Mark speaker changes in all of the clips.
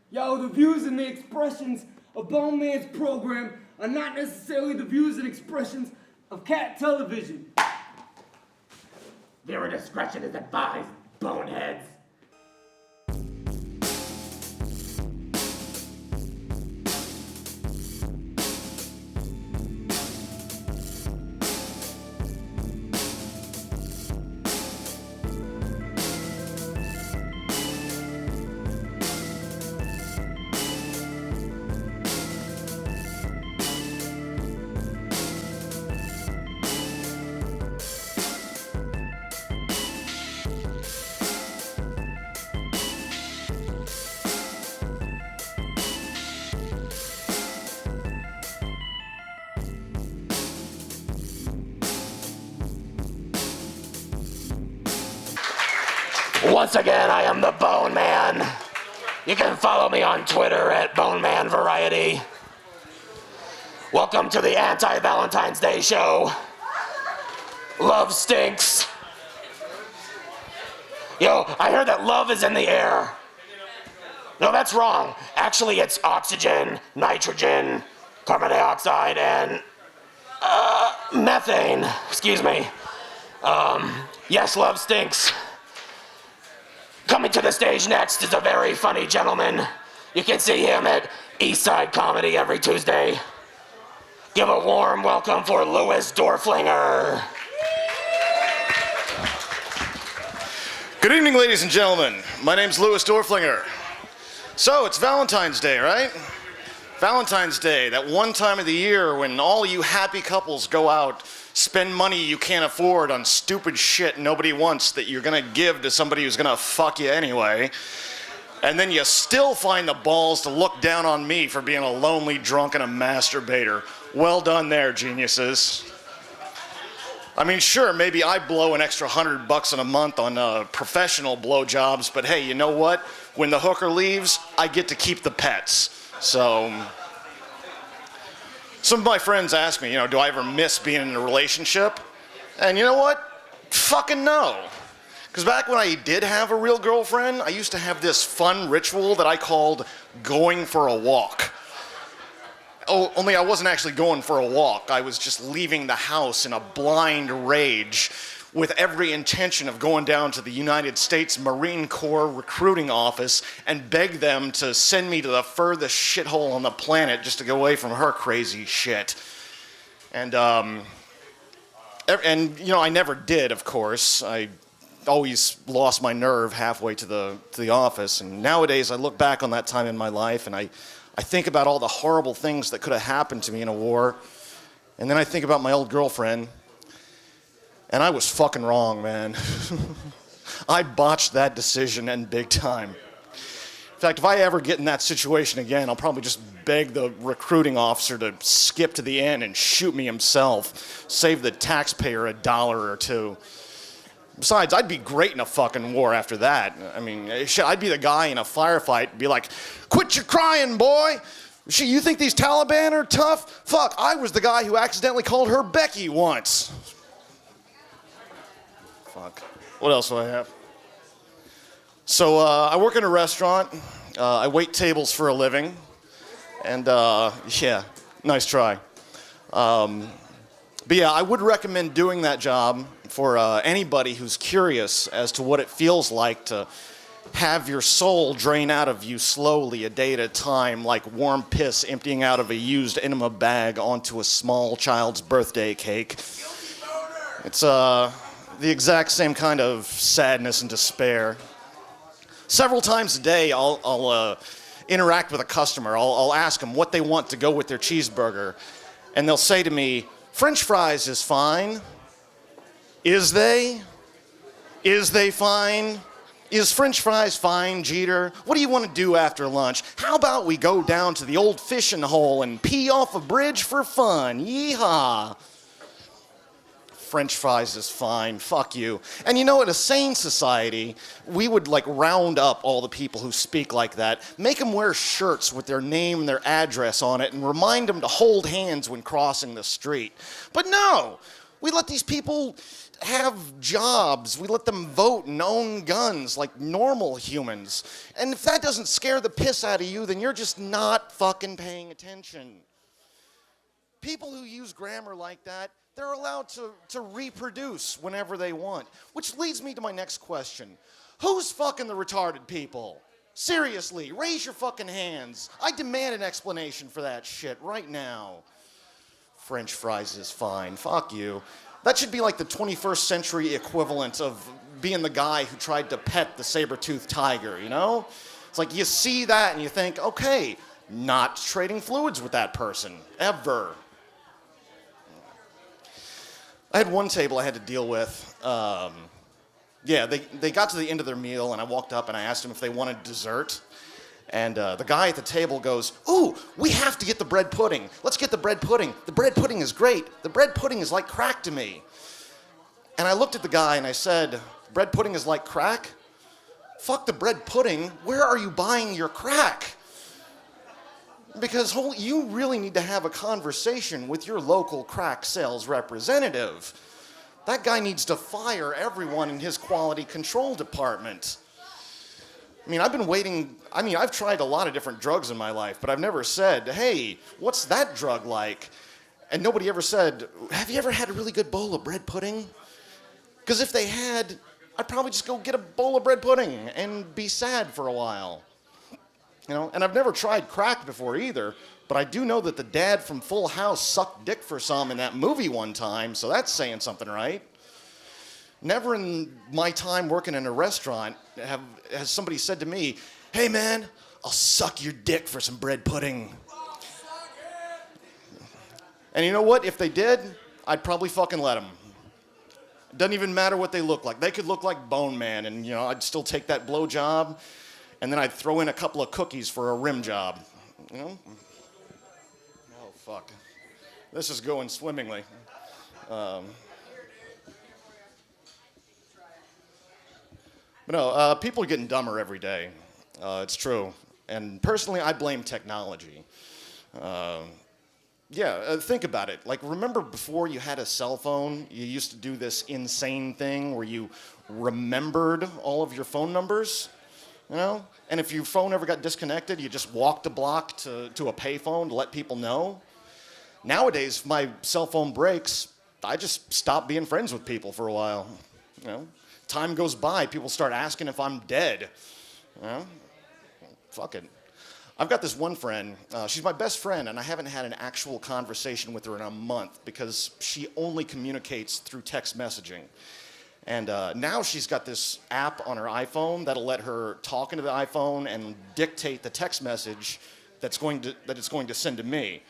Speaker 1: Yo, the views and the expressions of Bone Man's program are not necessarily the views and expressions of Cat Television.
Speaker 2: Viewer discretion is advised, boneheads. Once again, I am the Bone Man. You can follow me on Twitter at Bone Man Variety. Welcome to the Anti-Valentines Day show. Love stinks. Yo, I heard that love is in the air. No, that's wrong. Actually, it's oxygen, nitrogen, carbon dioxide, and methane. Excuse me. Yes, love stinks. Coming to the stage next is a very funny gentleman. You can see him at Eastside Comedy every Tuesday. Give a warm welcome for Doerflinger.
Speaker 3: Good evening, ladies and gentlemen. My name's Doerflinger. So, it's Valentine's Day, right? Valentine's Day, that one time of the year when all you happy couples go out, spend money you can't afford on stupid shit nobody wants that you're gonna give to somebody who's gonna fuck you anyway. And then you still find the balls to look down on me for being a lonely drunk and a masturbator. Well done there, geniuses. I mean, sure, maybe I blow an extra $100 in a month on professional blowjobs, but hey, you know what? When the hooker leaves, I get to keep the pets. So, some of my friends ask me, do I ever miss being in a relationship? And you know what? Fucking no. Because back when I did have a real girlfriend, I used to have this fun ritual that I called going for a walk. Oh, only I wasn't actually going for a walk. I was just leaving the house in a blind rage with every intention of going down to the United States Marine Corps recruiting office and beg them to send me to the furthest shithole on the planet just to get away from her crazy shit. And I never did, of course. I always lost my nerve halfway to the office. And nowadays I look back on that time in my life and I think about all the horrible things that could have happened to me in a war. And then I think about my old girlfriend. And I was fucking wrong, man. I botched that decision and big time. In fact, if I ever get in that situation again, I'll probably just beg the recruiting officer to skip to the end and shoot me himself. Save the taxpayer $1 or $2. Besides, I'd be great in a fucking war after that. I mean, shit, I'd be the guy in a firefight, be like, quit your crying, boy! Shit, you think these Taliban are tough? Fuck, I was the guy who accidentally called her Becky once. Fuck. What else do I have? So, I work in a restaurant. I wait tables for a living. And, yeah, nice try. But yeah, I would recommend doing that job for anybody who's curious as to what it feels like to have your soul drain out of you slowly a day at a time, like warm piss emptying out of a used enema bag onto a small child's birthday cake. It's, the exact same kind of sadness and despair. Several times a day, I'll interact with a customer. I'll ask them what they want to go with their cheeseburger. And they'll say to me, French fries is fine. Is they? Is they fine? Is French fries fine, Jeter? What do you want to do after lunch? How about we go down to the old fishing hole and pee off a bridge for fun? Yeehaw. French fries is fine, fuck you. And in a sane society, we would round up all the people who speak like that, make them wear shirts with their name and their address on it, and remind them to hold hands when crossing the street. But no, We let these people have jobs. We let them vote and own guns like normal humans. And if that doesn't scare the piss out of you, then you're just not fucking paying attention. People who use grammar like that, they're allowed to reproduce whenever they want. Which leads me to my next question. Who's fucking the retarded people? Seriously, raise your fucking hands. I demand an explanation for that shit right now. French fries is fine. Fuck you. That should be like the 21st century equivalent of being the guy who tried to pet the saber-toothed tiger, you know? It's like you see that and you think, okay, not trading fluids with that person, ever. I had one table I had to deal with. They got to the end of their meal, and I walked up and I asked them if they wanted dessert. And the guy at the table goes, "Ooh, we have to get the bread pudding. Let's get the bread pudding. The bread pudding is great. The bread pudding is like crack to me." And I looked at the guy and I said, "Bread pudding is like crack? Fuck the bread pudding. Where are you buying your crack?" Because you really need to have a conversation with your local crack sales representative. That guy needs to fire everyone in his quality control department. I mean, I've tried a lot of different drugs in my life, but I've never said, "Hey, what's that drug like?" And nobody ever said, "Have you ever had a really good bowl of bread pudding?" Because if they had, I'd probably just go get a bowl of bread pudding and be sad for a while. You know, and I've never tried crack before either, but I do know that the dad from Full House sucked dick for some in that movie one time, so that's saying something, right? Never in my time working in a restaurant has somebody said to me, "Hey man, I'll suck your dick for some bread pudding." And you know what? If they did, I'd probably fucking let them. It doesn't even matter what they look like. They could look like Bone Man, and you know, I'd still take that blow job. And then I'd throw in a couple of cookies for a rim job, you know? Oh, fuck. This is going swimmingly. But no, people are getting dumber every day. It's true. And personally, I blame technology. Think about it. Like, remember before you had a cell phone, you used to do this insane thing where you remembered all of your phone numbers? You know? And if your phone ever got disconnected, you just walked a block to a payphone to let people know. Nowadays, if my cell phone breaks, I just stop being friends with people for a while. You know? Time goes by, people start asking if I'm dead. You know? Fuck it. I've got this one friend, she's my best friend, and I haven't had an actual conversation with her in a month because she only communicates through text messaging. And now she's got this app on her iPhone that'll let her talk into the iPhone and dictate the text message that it's going to send to me.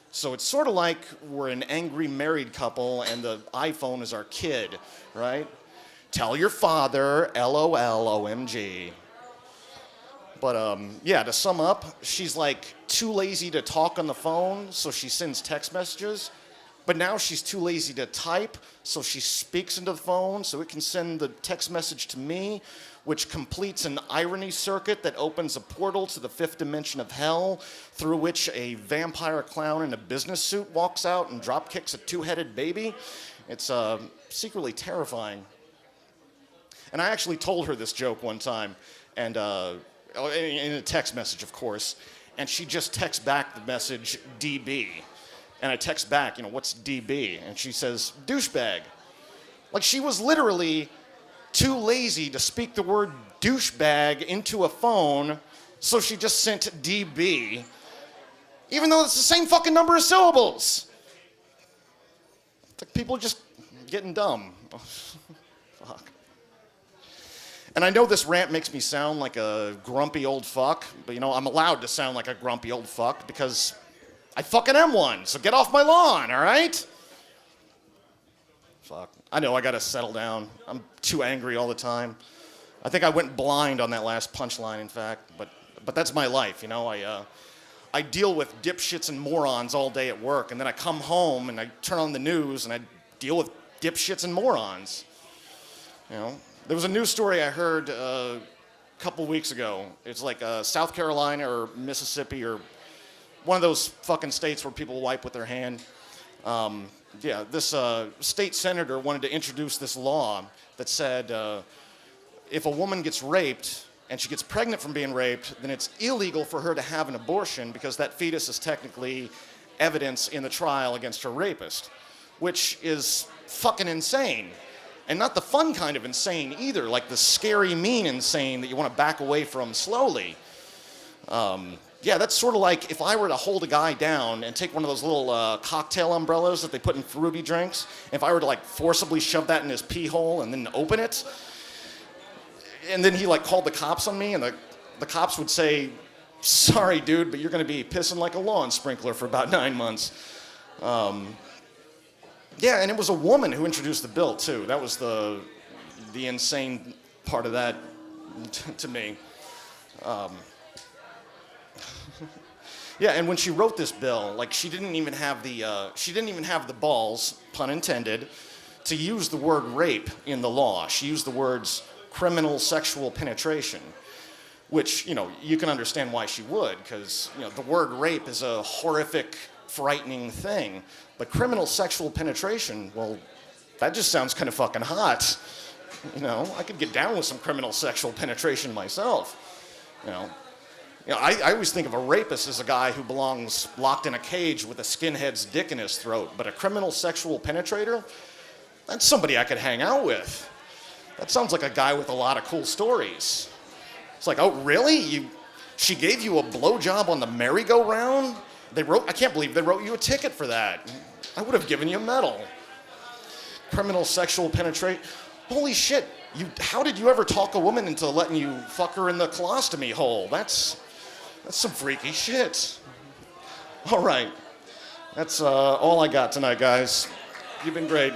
Speaker 3: So it's sort of like we're an angry married couple and the iPhone is our kid, right? Tell your father, LOL, OMG. But to sum up, she's like too lazy to talk on the phone, so she sends text messages. But now she's too lazy to type, so she speaks into the phone so it can send the text message to me, which completes an irony circuit that opens a portal to the fifth dimension of hell, through which a vampire clown in a business suit walks out and dropkicks a two-headed baby. It's secretly terrifying. And I actually told her this joke one time, and in a text message, of course, and she just texts back the message, DB. And I text back, what's DB? And she says, douchebag. Like, she was literally too lazy to speak the word douchebag into a phone, so she just sent DB, even though it's the same fucking number of syllables. It's like people are just getting dumb. Fuck. And I know this rant makes me sound like a grumpy old fuck, but I'm allowed to sound like a grumpy old fuck because I fucking am one, so get off my lawn, all right? Fuck. I know I gotta settle down. I'm too angry all the time. I think I went blind on that last punchline, in fact, but that's my life, I deal with dipshits and morons all day at work, and then I come home and I turn on the news and I deal with dipshits and morons. There was a news story I heard a couple weeks ago. It's like South Carolina or Mississippi or one of those fucking states where people wipe with their hand. this state senator wanted to introduce this law that said if a woman gets raped and she gets pregnant from being raped, then it's illegal for her to have an abortion because that fetus is technically evidence in the trial against her rapist, which is fucking insane. And not the fun kind of insane either, like the scary, mean insane that you want to back away from slowly. Yeah, that's sort of like if I were to hold a guy down and take one of those little cocktail umbrellas that they put in fruity drinks, if I were to like forcibly shove that in his pee hole and then open it, and then he like called the cops on me, and the cops would say, sorry dude, but you're gonna be pissing like a lawn sprinkler for about 9 months. Yeah, and it was a woman who introduced the bill too. That was the insane part of that to me. Yeah, and when she wrote this bill, like she didn't even have the balls, pun intended, to use the word rape in the law. She used the words criminal sexual penetration, which, you know, you can understand why she would, because, you know, the word rape is a horrific, frightening thing. But criminal sexual penetration, well, that just sounds kind of fucking hot. You know, I could get down with some criminal sexual penetration myself, you know. You know, I always think of a rapist as a guy who belongs locked in a cage with a skinhead's dick in his throat, but a criminal sexual penetrator, that's somebody I could hang out with. That sounds like a guy with a lot of cool stories. It's like, oh, really? She gave you a blowjob on the merry-go-round? I can't believe they wrote you a ticket for that. I would have given you a medal. Criminal sexual penetration. Holy shit, how did you ever talk a woman into letting you fuck her in the colostomy hole? That's some freaky shit. All right, that's all I got tonight, guys. You've been great.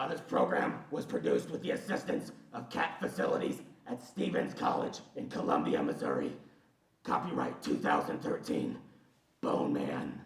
Speaker 2: This program was produced with the assistance of CAT facilities at Stevens College in Columbia, Missouri. Copyright 2013. Bone Man.